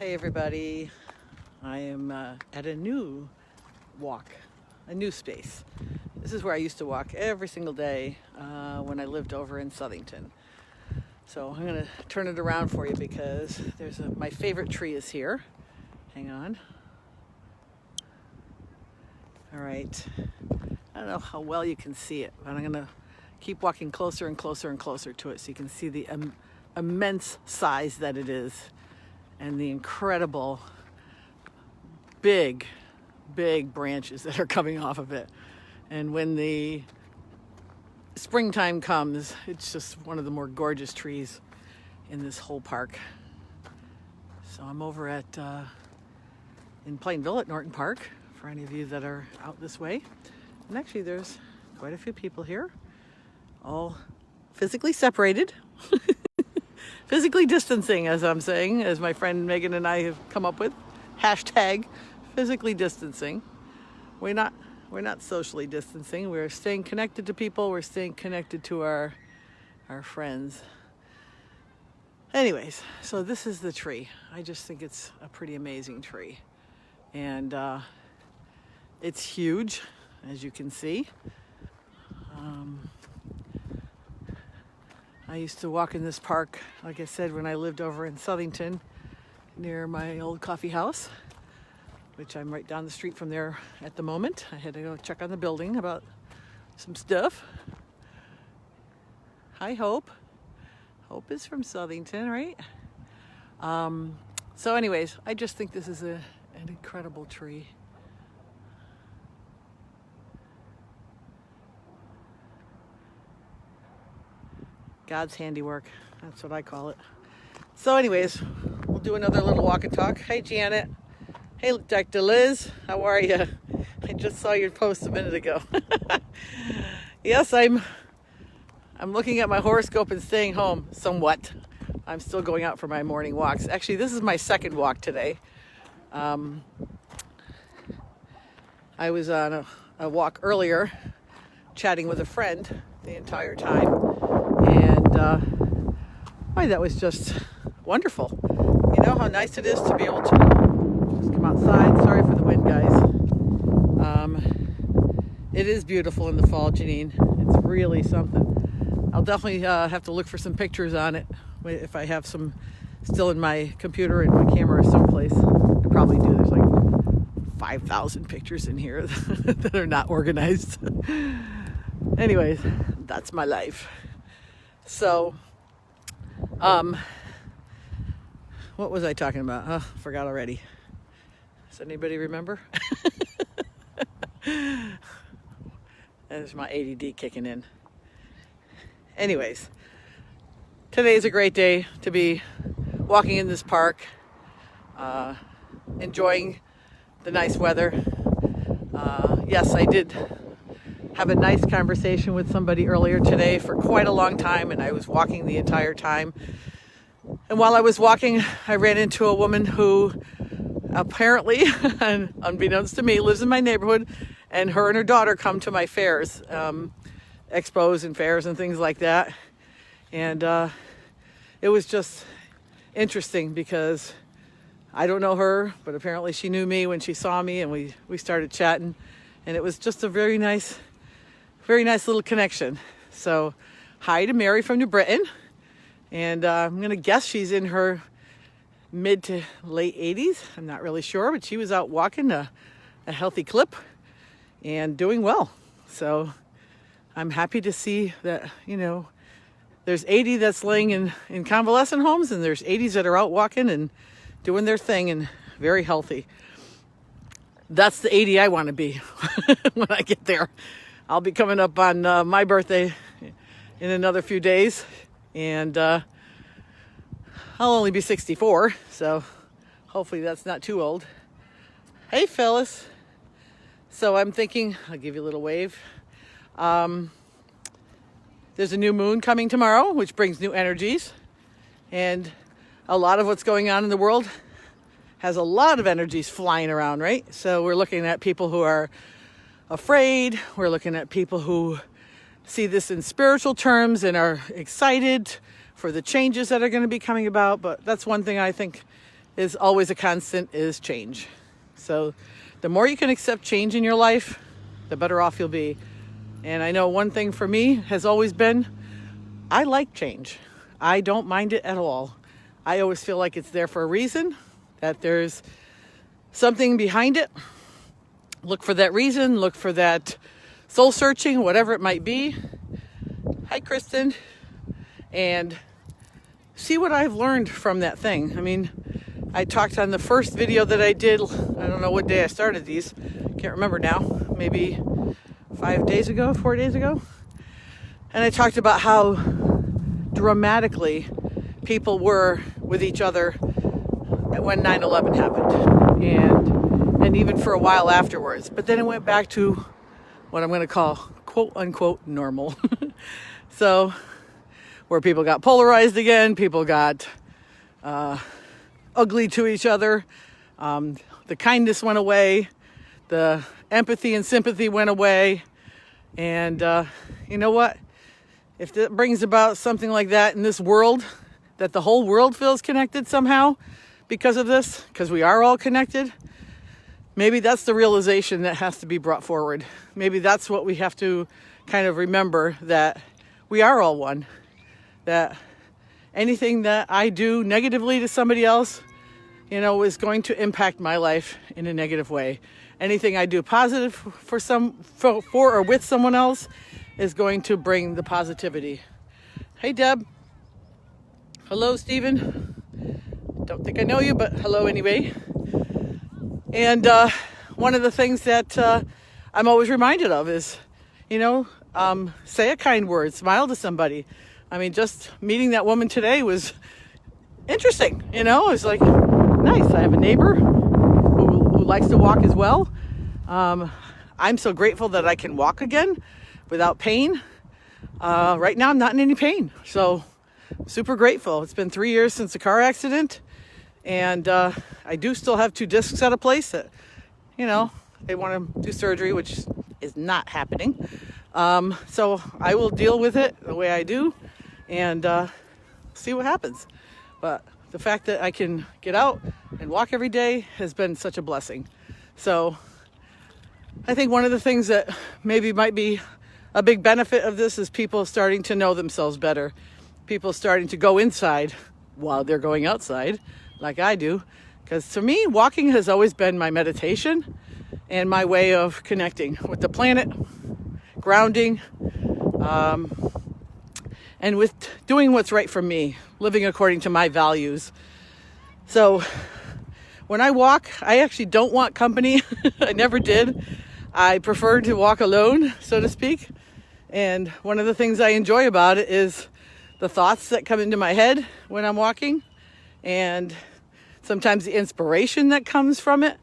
Hey everybody, I am at a new walk, a new space. This is where I used to walk every single day when I lived over in Southington. So I'm going to turn it around for you because my favorite tree is here. Hang on. All right. I don't know how well you can see it, but I'm going to keep walking closer and closer and closer to it so you can see the immense size that it is and the incredible big branches that are coming off of it. And when the springtime comes, it's just one of the more gorgeous trees in this whole park. So I'm over at in Plainville at Norton Park for any of you that are out this way. And actually there's quite a few people here, all physically separated. Physically distancing, as I'm saying, as my friend Megan and I have come up with. Hashtag physically distancing. We're not socially distancing. We're staying connected to people. We're staying connected to our friends. Anyways, so this is the tree. I just think it's a pretty amazing tree. And it's huge, as you can see. I used to walk in this park, like I said, when I lived over in Southington near my old coffee house, which I'm right down the street from there at the moment. I had to go check on the building about some stuff. Hi, Hope. Hope is from Southington, right? So anyways, I just think this is an incredible tree. God's handiwork. That's what I call it. So anyways, we'll do another little walk and talk. Hey, Janet. Hey, Dr. Liz. How are you? I just saw your post a minute ago. Yes, I'm looking at my horoscope and staying home somewhat. I'm still going out for my morning walks. Actually, this is my second walk today. I was on a walk earlier, chatting with a friend the entire time. And boy, that was just wonderful. You know how nice it is to be able to just come outside. Sorry for the wind, guys. It is beautiful in the fall, Janine. It's really something. I'll definitely have to look for some pictures on it if I have some still in my computer and my camera someplace. I probably do. There's like 5,000 pictures in here that are not organized. Anyways, that's my life. So, what was I talking about? Oh, forgot already. Does anybody remember? There's my ADD kicking in. Anyways, today's a great day to be walking in this park, enjoying the nice weather. Yes, I did have a nice conversation with somebody earlier today for quite a long time, and I was walking the entire time. And while I was walking, I ran into a woman who apparently, unbeknownst to me, lives in my neighborhood, and her daughter come to my fairs, expos and fairs and things like that. And it was just interesting because I don't know her, but apparently she knew me when she saw me, and we started chatting, and it was just a very nice little connection. So hi to Mary from New Britain. And I'm going to guess she's in her mid to late 80s. I'm not really sure, but she was out walking a healthy clip and doing well. So I'm happy to see that, you know, there's 80 that's laying in convalescent homes, and there's 80s that are out walking and doing their thing and very healthy. That's the 80 I want to be when I get there. I'll be coming up on my birthday in another few days, and I'll only be 64, so hopefully that's not too old. Hey, Phyllis. So I'm thinking, I'll give you a little wave. There's a new moon coming tomorrow, which brings new energies, and a lot of what's going on in the world has a lot of energies flying around, right? So we're looking at people who are afraid. We're looking at people who see this in spiritual terms and are excited for the changes that are going to be coming about. But that's one thing I think is always a constant is change. So the more you can accept change in your life, the better off you'll be. And I know one thing for me has always been, I like change. I don't mind it at all. I always feel like it's there for a reason, that there's something behind it. Look for that reason, look for that soul searching, whatever it might be. Hi, Kristen. And see what I've learned from that thing. I mean, I talked on the first video that I did, I don't know what day I started these, can't remember now, maybe 4 days ago. And I talked about how dramatically people were with each other when 9/11 happened, and even for a while afterwards. But then it went back to what I'm going to call quote unquote normal. So where people got polarized again, people got ugly to each other, the kindness went away, the empathy and sympathy went away. And you know what? If that brings about something like that in this world, that the whole world feels connected somehow because of this, because we are all connected, maybe that's the realization that has to be brought forward. Maybe that's what we have to kind of remember, that we are all one, that anything that I do negatively to somebody else, is going to impact my life in a negative way. Anything I do positive for or with someone else is going to bring the positivity. Hey, Deb. Hello, Stephen. Don't think I know you, but hello anyway. And one of the things that I'm always reminded of is, say a kind word, smile to somebody. I mean, just meeting that woman today was interesting. It's like, nice. I have a neighbor who likes to walk as well. I'm so grateful that I can walk again without pain. Right now I'm not in any pain, so I'm super grateful. It's been 3 years since a car accident, and I do still have 2 discs at a place that, they want to do surgery, which is not happening. So I will deal with it the way I do and see what happens. But the fact that I can get out and walk every day has been such a blessing. So I think one of the things that maybe might be a big benefit of this is people starting to know themselves better. People starting to go inside while they're going outside, like I do. Because to me, walking has always been my meditation and my way of connecting with the planet, grounding, and with doing what's right for me, living according to my values. So when I walk, I actually don't want company. I never did. I prefer to walk alone, so to speak. And one of the things I enjoy about it is the thoughts that come into my head when I'm walking, and sometimes the inspiration that comes from it.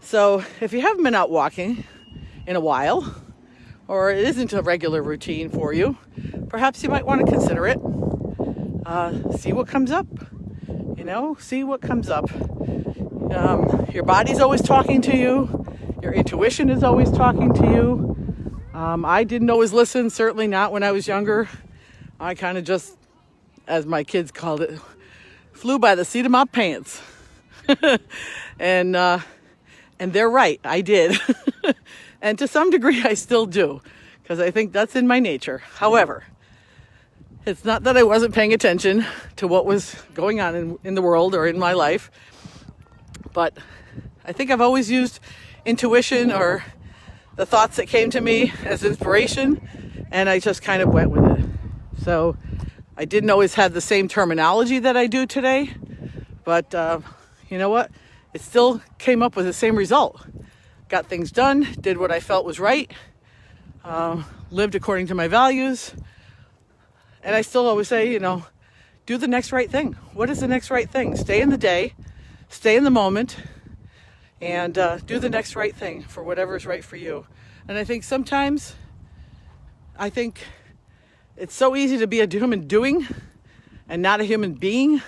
So if you haven't been out walking in a while, or it isn't a regular routine for you, perhaps you might want to consider it. See what comes up. See what comes up. Your body's always talking to you. Your intuition is always talking to you. I didn't always listen, certainly not when I was younger. I kind of just, as my kids called it, flew by the seat of my pants. And they're right, I did. And to some degree, I still do, because I think that's in my nature. However, it's not that I wasn't paying attention to what was going on in the world or in my life, but I think I've always used intuition or the thoughts that came to me as inspiration, and I just kind of went with it. So I didn't always have the same terminology that I do today, but you know what? It still came up with the same result. Got things done, did what I felt was right, lived according to my values, and I still always say, do the next right thing. What is the next right thing? Stay in the day, stay in the moment, and do the next right thing for whatever is right for you. And I think sometimes, it's so easy to be a human doing and not a human being,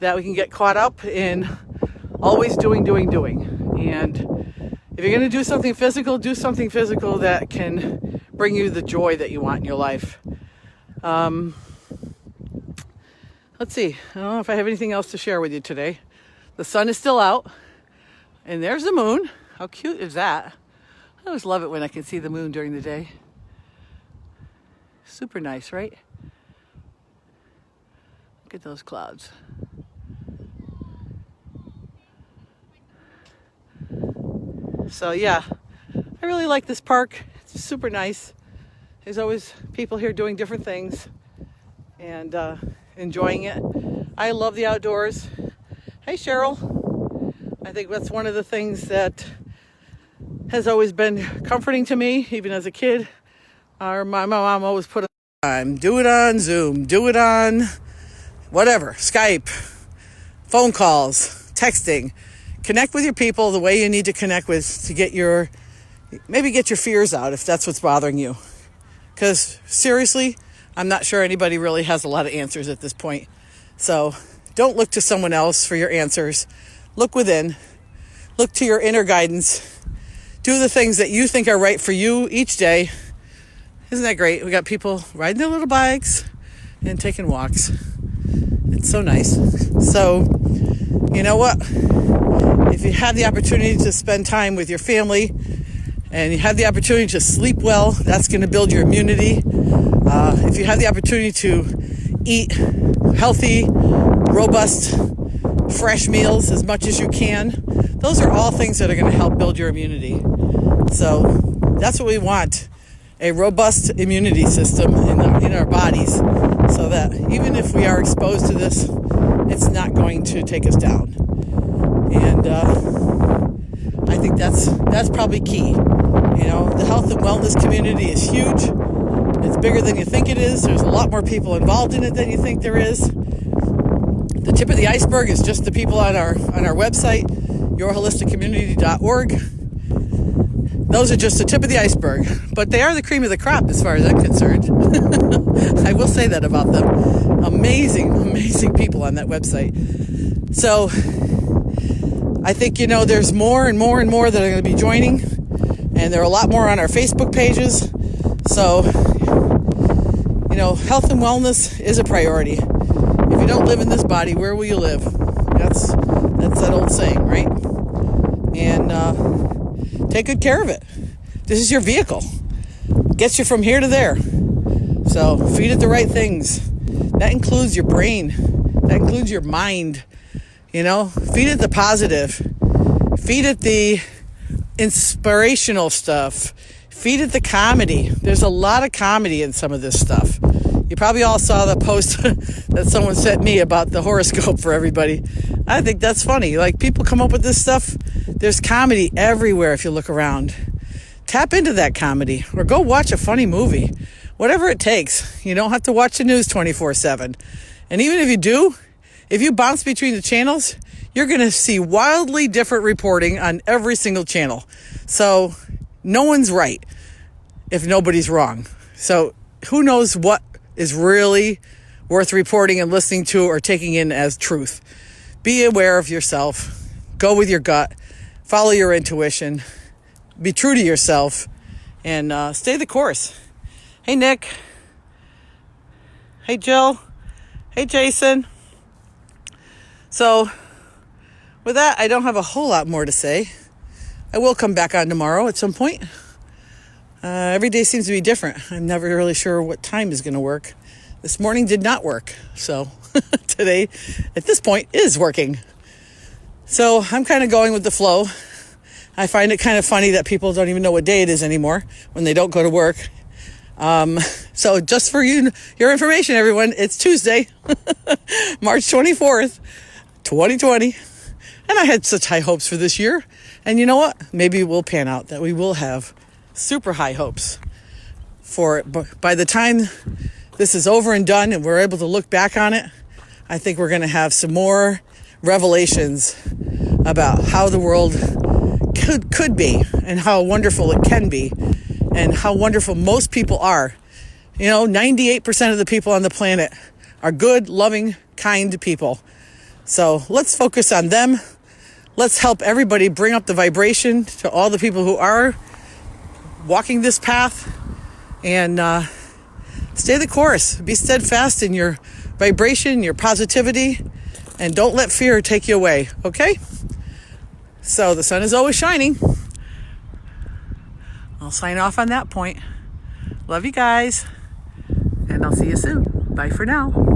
that we can get caught up in always doing. And if you're going to do something physical, do something physical that can bring you the joy that you want in your life. Let's see. I don't know if I have anything else to share with you today. The sun is still out, and there's the moon. How cute is that? I always love it when I can see the moon during the day. Super nice, right? Look at those clouds. So yeah, I really like this park. It's super nice. There's always people here doing different things and enjoying it. I love the outdoors. Hey Cheryl. I think that's one of the things that has always been comforting to me, even as a kid. My mom always put time. Do it on Zoom. Do it on whatever. Skype. Phone calls. Texting. Connect with your people the way you need to connect with to get your fears out if that's what's bothering you. Because seriously, I'm not sure anybody really has a lot of answers at this point. So don't look to someone else for your answers. Look within. Look to your inner guidance. Do the things that you think are right for you each day. Isn't that great? We got people riding their little bikes and taking walks. It's so nice. So, you know what? If you have the opportunity to spend time with your family and you have the opportunity to sleep well, that's going to build your immunity. If you have the opportunity to eat healthy, robust, fresh meals as much as you can, those are all things that are going to help build your immunity. So that's what we want, a robust immunity system in our bodies, so that even if we are exposed to this, it's not going to take us down. And I think that's probably key. You know, the health and wellness community is huge. It's bigger than you think it is. There's a lot more people involved in it than you think there is. The tip of the iceberg is just the people on our website, yourholisticcommunity.org. Those are just the tip of the iceberg, but they are the cream of the crop as far as I'm concerned. I will say that about them. Amazing people on that website. So I think, you know, there's more and more that are going to be joining, and there are a lot more on our Facebook pages. So, you know, health and wellness is a priority. If you don't live in this body, where will you live? That's that old saying, right? And take good care of it. This is your vehicle. Gets you from here to there. So feed it the right things. That includes your brain. That includes your mind. You know, feed it the positive. Feed it the inspirational stuff. Feed it the comedy. There's a lot of comedy in some of this stuff. You probably all saw the post that someone sent me about the horoscope for everybody. I think that's funny. Like, people come up with this stuff. There's comedy everywhere if you look around. Tap into that comedy or go watch a funny movie. Whatever it takes. You don't have to watch the news 24/7. And even if you do, if you bounce between the channels, you're going to see wildly different reporting on every single channel. So no one's right if nobody's wrong. So who knows what is really worth reporting and listening to or taking in as truth. Be aware of yourself. Go with your gut. Follow your intuition. Be true to yourself. And stay the course. Hey, Nick. Hey, Jill. Hey, Jason. So with that, I don't have a whole lot more to say. I will come back on tomorrow at some point. Every day seems to be different. I'm never really sure what time is going to work. This morning did not work. So today, at this point, is working. So I'm kind of going with the flow. I find it kind of funny that people don't even know what day it is anymore when they don't go to work. So just for your information, everyone, it's Tuesday, March 24th, 2020. And I had such high hopes for this year. And you know what? Maybe it will pan out that we will have super high hopes for it. But by the time this is over and done and we're able to look back on it, I think we're going to have some more revelations about how the world could be and how wonderful it can be and how wonderful most people are. You know, 98% of the people on the planet are good, loving, kind people. So let's focus on them. Let's help everybody bring up the vibration to all the people who are walking this path, and stay the course. Be steadfast in your vibration, your positivity, And don't let fear take you away, okay? So the sun is always shining. I'll sign off on that point. Love you guys, and I'll see you soon. Bye for now.